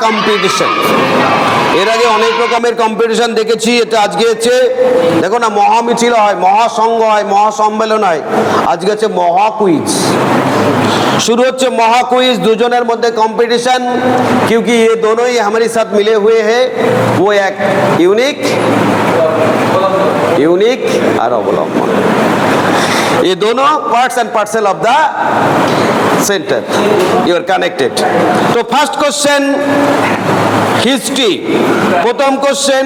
Competition. এর আগে অনেক রকমের কম্পিটিশন দেখেছি, এটা আজকে হচ্ছে দেখো না, মহামিছিল হয়, মহাসংঘ হয়, মহাসম্মেলন হয়, আজকে হচ্ছে মহাকুইজ। शुरू होच्छे महाक्विज, दुजोनेर मध्य कॉम्पिटिशन, क्योंकि ये दोनों ही हमारे साथ मिले हुए हैं, वो एक यूनिक और अवलंबन, ये दोनों parts and parcel of the centre, you are connected. तो फर्स्ट क्वेश्चन हिस्ट्री, प्रथम क्वेश्चन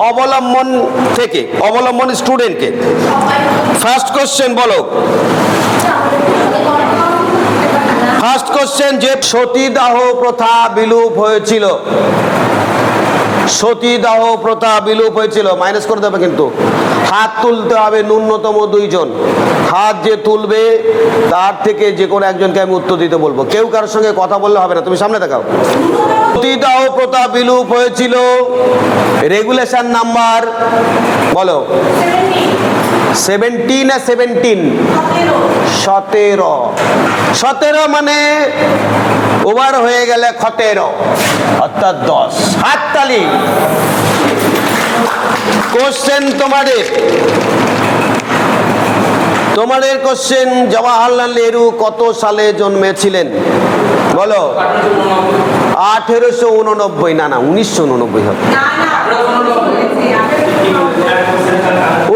अवलंबन থেকে, अवलंबन स्टूडेंट के फर्स्ट क्वेश्चन बोलो। ফার্স্ট কোশ্চেন, যে সতীদাহ প্রথা বিলুপ হয়েছিল, সতীদাহ প্রথা বিলুপ হয়েছিল, মাইনাস করে দেবে কিন্তু, হাত তুলতে হবে ন্যূনতম 2 জন। হাত যে তুলবে তার থেকে যে কোনো একজনকে আমি উত্তর দিতে বলবো, কেউ কারোর সঙ্গে কথা বললে হবে না, তুমি সামনে দেখাও। সতীদাহ প্রথা বিলুপ হয়েছিল, রেগুলেশন নাম্বার বলো। 17 না 17? 17 মানে ওভার হয়ে গেলে 17 অর্থাৎ 10। হাততালি। কোশ্চেন তোমাদের কোশ্চেন, জওয়াহরলাল নেহরু কত সালে জন্মেছিলেন বলো? 1889। না 1989 হবে।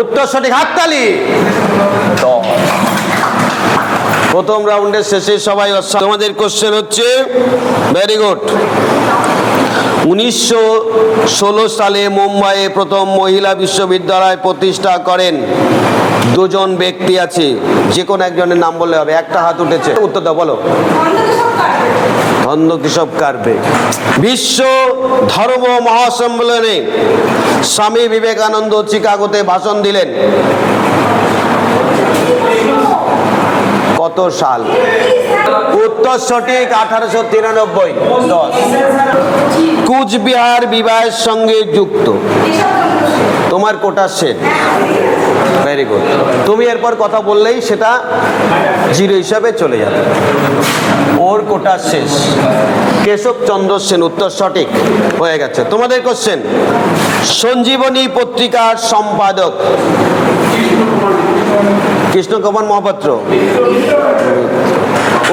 উত্তর সঠিক, হাততালি। প্রথম রাউন্ডের শেষে সবাই। তোমাদের কোশ্চেন হচ্ছে, ভেরি গুড, 1916 সালে মুম্বাইয়ে প্রথম মহিলা বিশ্ববিদ্যালয় প্রতিষ্ঠা করেন 2 জন ব্যক্তি আছে, যে কোনো একজনের নাম বললে হবে। একটা হাত উঠেছে, উত্তর দাও বলো। ধনকেশব কার্বে। বিশ্ব ধর্ম মহাসম্মেলনে স্বামী বিবেকানন্দ চিকাগোতে ভাষণ দিলেন কত সাল? উত্তর সঠিক, 1893। 10। কুচবিহার বিবাহের সঙ্গে যুক্ত, তোমার কোটা সেট, ভেরি গুড। তুমি এরপর কথা বললেই সেটা 0 হিসাবে চলে যাবে, ওর কোটা শেষ। কেশব চন্দ্র সেন, উত্তর সঠিক হয়ে গেছে। তোমাদের কোশ্চেন, সঞ্জীবনী পত্রিকার সম্পাদক কৃষ্ণকুমার মহাপাত্র,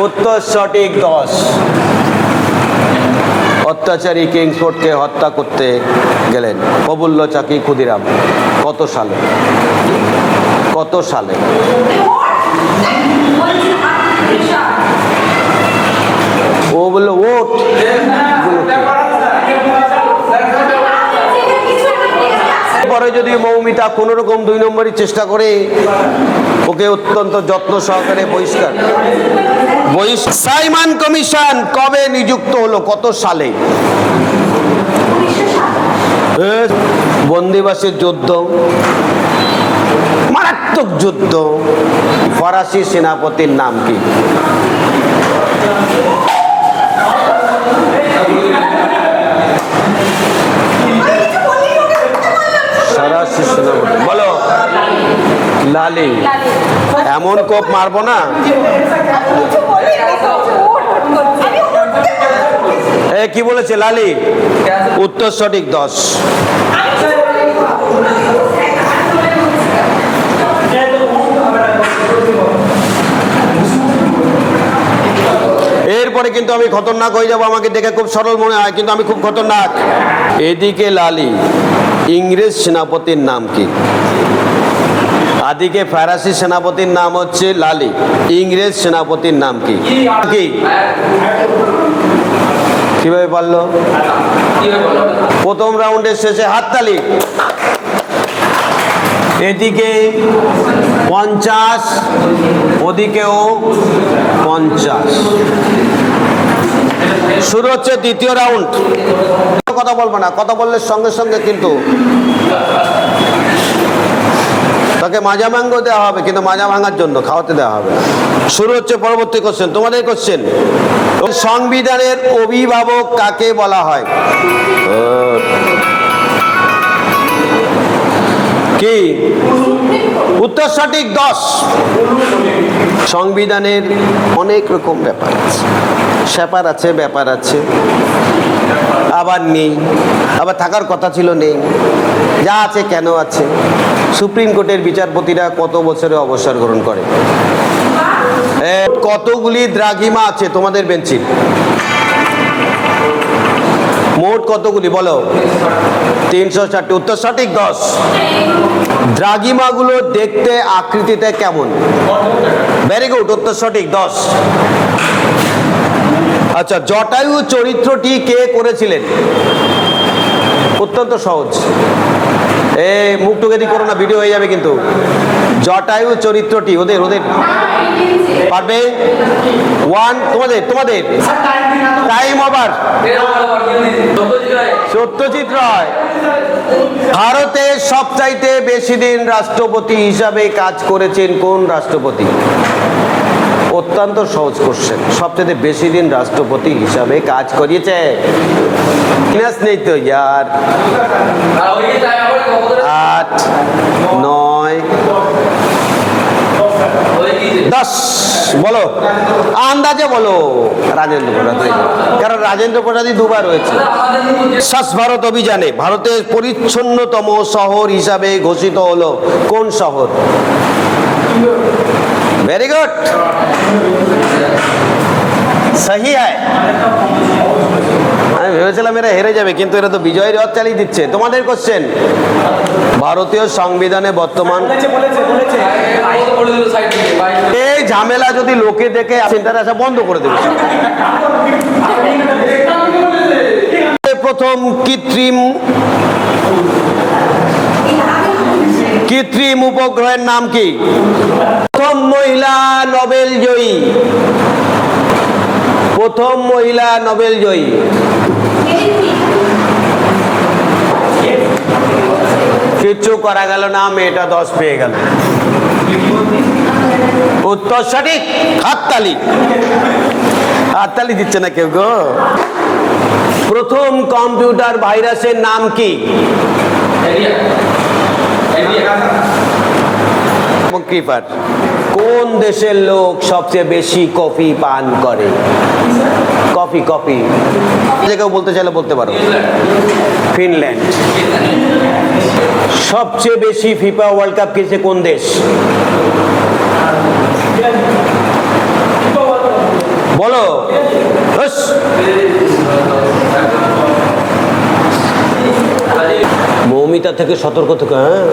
উত্তর সঠিক। 10। অত্যাচারী কিংসফোর্ডকে হত্যা করতে গেলেন প্রফুল্ল চাকি ক্ষুদিরাম কত সালে? কত সালে? ও বললো ওট। পরে যদি মৌমিতা কোনো রকম 2 নম্বরই চেষ্টা করে, ওকে অত্যন্ত যত্ন সহকারে বহিষ্কার। সাইমন কমিশন কবে নিযুক্ত হলো, কত সালে? বন্দিবাসের যুদ্ধ, মারাত্মক যুদ্ধ, ফরাসি সেনাপতির নাম কি? বলো। লালি। এমন কোপ মারবো না। কি বলেছে? লালি। উত্তর সঠিক। 10। এরপরে কিন্তু আমি খতরনাক হয়ে যাবো, আমাকে দেখে খুব সরল মনে হয়, কিন্তু আমি খুব খতরনাক। এদিকে লালি, ইংরেজ সেনাপতির নাম কি? আদিকে ফরাসি সেনাপতির নাম হচ্ছে লালি, ইংরেজ সেনাপতির নাম কি? কিভাবে পারলো? প্রথম রাউন্ডের শেষে হাততালি। এদিকে 50, ওদিকেও 50। শুরু হচ্ছে দ্বিতীয় রাউন্ড। কথা বলবো না, কথা বললে সঙ্গে সঙ্গে কিন্তু তাকে মাজা ম্যাঙ্গো দেওয়া হবে, কিন্তু মাজা ভাঙার জন্য খাওয়াতে দেওয়া হবে। শুরু হচ্ছে পরবর্তী কোশ্চেন, তোমাদের কোশ্চেন, সংবিধানের অভিভাবক কাকে বলা হয়? কি? উত্তর সঠিক। 10। সংবিধানের অনেক রকম ব্যাপার আছে, স্যাপার আছে, ব্যাপার আছে। আবার নেই, আবার থাকার কথা ছিল নেই, যা আছে কেন আছে। সুপ্রিম কোর্টের বিচারপতিরা কত বছরে অবসর গ্রহণ করে? কতগুলি দ্রাঘিমা আছে তোমাদের বেঞ্চে? মোট কতগুলি বলো? 360। উত্তর সঠিক, 10। দ্রাঘিমাগুলো দেখতে আকৃতিতে কেমন? ভেরি গুড, উত্তর সঠিক, 10। আচ্ছা, জটায়ু চরিত্রটি কে করেছিলেন? অত্যন্ত সহজ, মুখ টুকেদি করো না, ভিডিও হয়ে যাবে কিন্তু। জটায়ু চরিত্রটি ওদের পারবে? ওয়ান, তোমাদের টাইম ওভার। সত্যজিৎ রায় ভারতের সবচাইতে বেশি দিন রাষ্ট্রপতি হিসাবে কাজ করেছেন কোন রাষ্ট্রপতি? অত্যন্ত সহজ কোশ্চেন। সবচেয়ে বেশি দিন রাষ্ট্রপতি হিসাবে কাজ করিয়েছে, নেই তো ইয়ার। 8, 9, 10 বলো, আন্দাজে বলো। রাজেন্দ্র প্রসাদ, কারণ রাজেন্দ্র প্রসাদই দুবার হয়েছে। স্বচ্ছ ভারত অভিযানে ভারতের পরিচ্ছন্নতম শহর হিসাবে ঘোষিত হলো কোন শহর? ভেরি গুড, সহি হ্যায়। আমি ভেবেছিলাম এরা হেরে যাবে, কিন্তু এরা তো বিজয়ের রথ চালিয়ে দিচ্ছে। তোমাদের কোশ্চেন, ভারতীয় সংবিধানে বর্তমান এই ঝামেলা যদি লোকে দেখে সেন্টারে আসা বন্ধ করে দেবে। প্রথম কৃত্রিম উপগ্রহের নাম কি? প্রথম মহিলা নোবেল জয়ী, প্রথম মহিলা নোবেল জয়ী। কিচ্ছু করা গেল না, মেয়েটা 10 পেয়ে গেল। উত্তর সঠিক, হাততালি। হাততালি দিচ্ছে না কেউ গো। প্রথম কম্পিউটার ভাইরাসের নাম কি? ক্রিপার। কোন দেশের লোক সবচেয়ে বেশি কফি পান করে? কফি যে কেউ বলতে চাইলে বলতে পারো। ফিনল্যান্ড। সবচেয়ে বেশি ফিফা ওয়ার্ল্ড কাপ খেলেছে কোন দেশ? বলো। মৌমিতা থেকে সতর্ক থেকে। হ্যাঁ,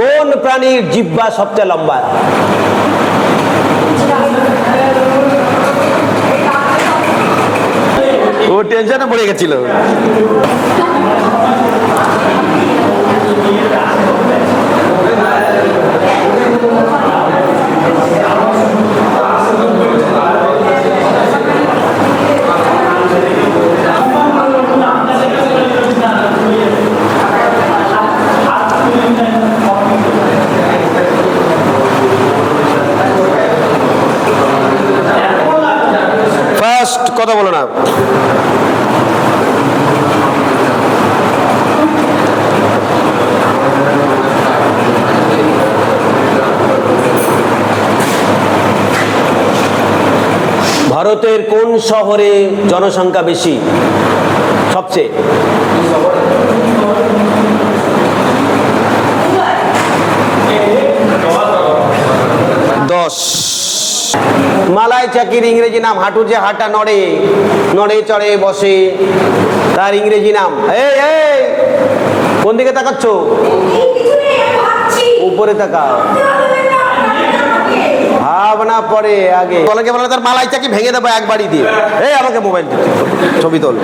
কোন প্রাণীর জিহ্বা সবচেয়ে লম্বা? ও টেনশনে পড়ে গেছিল। কথা বলো না। ভারতের কোন শহরে জনসংখ্যা বেশি সবচেয়ে? মালাই চাকির ইংরেজি নাম? হাঁটুর যে হাঁটা নড়ে নড়ে চড়ে বসে, তার ইংরেজি নাম? এই কোন দিকে তাকাচ্ছ? উপরে তাকাও। ভাবনা পরে আগে বলে বলে তার মালাই চাকি ভেঙে দেবো একবারই দিয়ে। আমাকে মোবাইল ছবি তোল।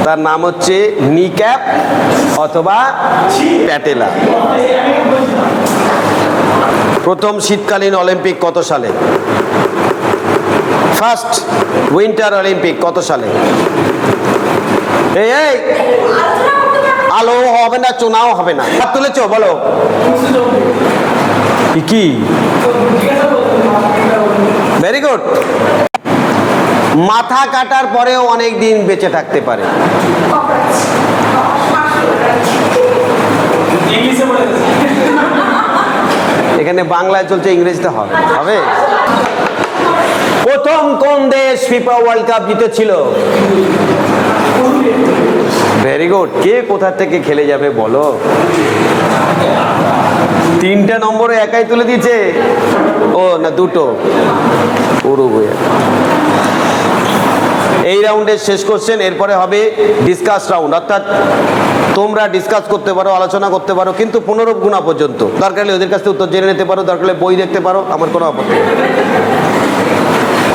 তার নাম হচ্ছে নিক্যাপ অথবা প্যাটেলা। প্রথম শীতকালীন অলিম্পিক কত সালে? ফার্স্ট উইন্টার অলিম্পিক কত সালে? এই আলো হবে না, চুনাও হবে না। হাত তুলেছো বলো। কি? Very good. মাথা কাটার পরেও অনেক দিন বেঁচে থাকতে পারে। এখানে বাংলায় চলছে, ইংরেজিতে হবে। প্রথম কোন দেশ ফিফা ওয়ার্ল্ড কাপ জিতেছিল? Very good. কে কোথা থেকে খেলে যাবে বলো? 3টে নম্বরে একাই তুলে দিয়েছে। ও না, 2টো। উরুগুয়ে। এই রাউন্ডের শেষ কোশ্চেন, এরপরে হবে ডিসকাস রাউন্ড, অর্থাৎ তোমরা ডিসকাস করতে পারো, আলোচনা করতে পারো, কিন্তু 15 গুণা পর্যন্ত। দরকার হলে ওদের কাছ থেকে উত্তর জেনে নিতে পারো, দরকার হলে বই দেখতে পারো, আমার কোনো আপত্তি নেই।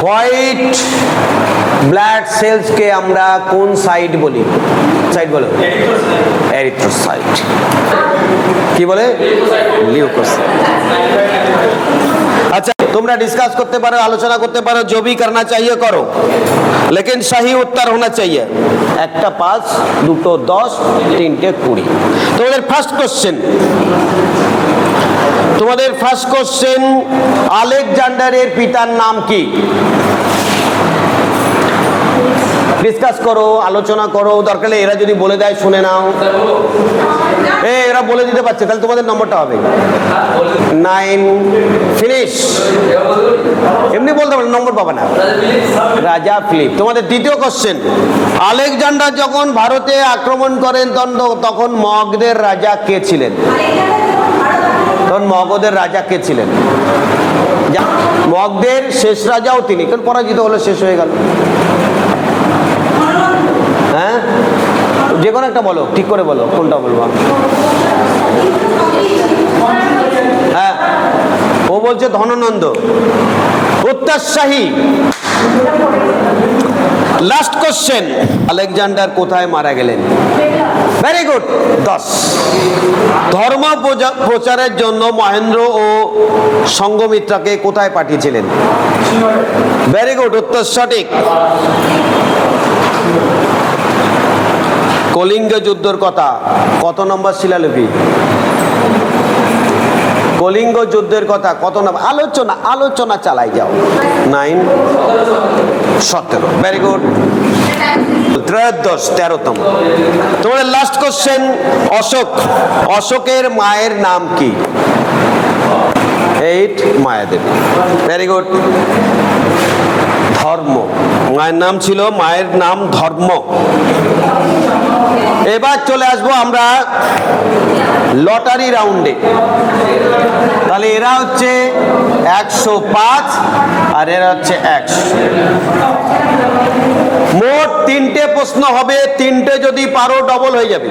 হোয়াইট ব্লাড সেলসকে আমরা কোন সাইট বলি? সাইট বলো। এরিথ্রোসাইট। কি বলে? লিউকোসাইট। अच्छा, तुमरा डिस्कस करते पारो, आलोचना करते पारो, जो भी करना चाहिए करो, लेकिन सही उत्तर होना चाहिए। একটা 5, 2টো 10, 3টে 20। তোমাদের ফার্স্ট কোশ্চেন, আলেকজান্ডারের পিতার নাম কি? ডিসকাস করো, আলোচনা করো, দরকার হলে এরা যদি বলে দেয় শুনে নাও। এরা বলে দিতে পারছে, তাহলে তোমাদের নম্বরটা হবে 9। ফিনিশ। এমনি বলতে পারো, নম্বর পাবে না। রাজা ফিলিপ। তোমাদের দ্বিতীয় কোশ্চেন, আলেকজান্ডার যখন ভারতে আক্রমণ করেন তখন মগধের রাজা কে ছিলেন? তখন মগধের রাজা কে ছিলেন? মগধের শেষ রাজাও তিনি, কারণ পরাজিত হলো, শেষ হয়ে গেল। হ্যাঁ, যে কোনো একটা বলো, ঠিক করে বলো, কোনটা বলবো? হ্যাঁ, ও বলছে ধননন্দ। উত্তরসাহী। লাস্ট কোশ্চেন, আলেকজান্ডার কোথায় মারা গেলেন? Very good. 10। ধর্ম প্রচারের জন্য মহেন্দ্র ও সঙ্ঘমিত্রাকে কোথায় পাঠিয়েছিলেন? ভেরি গুড, উত্তর সঠিক। কলিঙ্গ যুদ্ধের কথা কত নম্বর শিলালিপি? কলিঙ্গ যুদ্ধের কথা কত নম্বর? আলোচনা চালাই যাও। 9, 17। Very good. ত্রয়োদশ, 13তম। তোমাদের লাস্ট কোশ্চেন, অশোকের মায়ের নাম কি? 8, মায়াদেবী। Very good. ধর্ম। মায়ের নাম ছিল, মায়ের নাম ধর্ম। এবার চলে আসবো আমরা লটারি রাউন্ডে। তাহলে এরা হচ্ছে 105 আর এরা হচ্ছে 100। মোট 3টে প্রশ্ন হবে, 3টে যদি পারো ডবল হয়ে যাবে,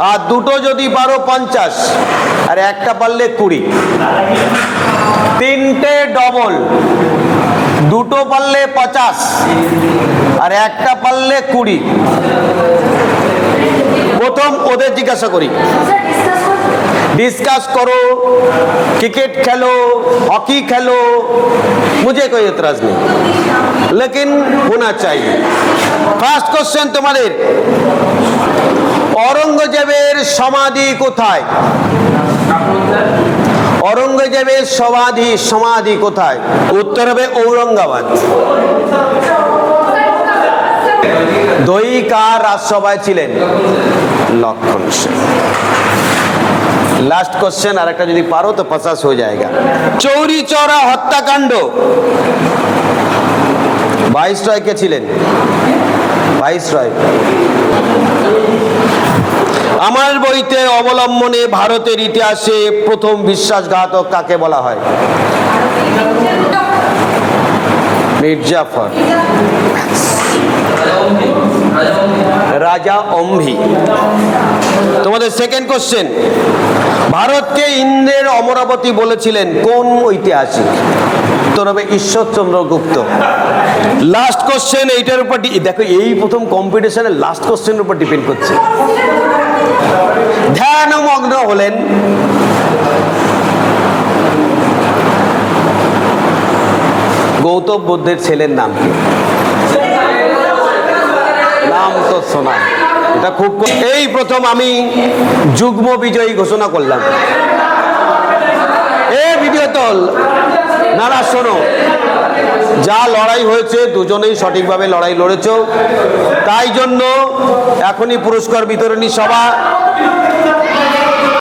আর 2টো যদি পারো 50, আর একটা পারলে 20। 3টে ডবল, 2টো পারলে 50 আর একটা পারলে 20। প্রথম ওদের জিজ্ঞাসা করি, डिस्कस करो, क्रिकेट खेलो, हॉकी खेलो, मुझे कोई एतराज नहीं, लेकिन होना चाहिए। फर्स्ट क्वेश्चन तुम्हारे, औरंगजेबेर समाधि कोथाय? औरंगजेबेर समाधि कोथाय? उत्तर হবে औरंगाबाद। দইকার রাজসভায় ছিলেন? লক্ষণ সেন। लास्ट क्वेश्चन, আর একটা যদি পারো তো 50 हो जाएगा। চৌরি চৌরা হত্যাকাণ্ড ভাইসরয় কে ছিলেন? ভাইসরয়। আমার বইতে অবলম্বনে ভারতের ইতিহাসে প্রথম বিশ্বাসঘাতক কাকে বলা হয়? মির্জাফর। রাজা অম্ভি। তোমাদের সেকেন্ড কোশ্চেন, ভারতকে ইন্দ্রের অমরাবতী বলেছিলেন কোন ঐতিহাসিক? উত্তর হবে ঈশ্বরচন্দ্র গুপ্ত। লাস্ট কোশ্চেন, এইটার উপর দেখো, এই প্রথম কম্পিটিশনের লাস্ট কোশ্চেনের উপর ডিপেন্ড করছে। ধ্যানমগ্ন হলেন গৌতম বুদ্ধের ছেলের নাম কি? নাম তো শোনা, এটা খুব, এই প্রথম আমি যুগ্ম বিজয়ী ঘোষণা করলাম। এই ভিডিও তো নারা শোনো, যা লড়াই হয়েছে দুজনেই সঠিকভাবে লড়াই লড়েছ, তাই জন্য এখনই পুরস্কার বিতরণী সভা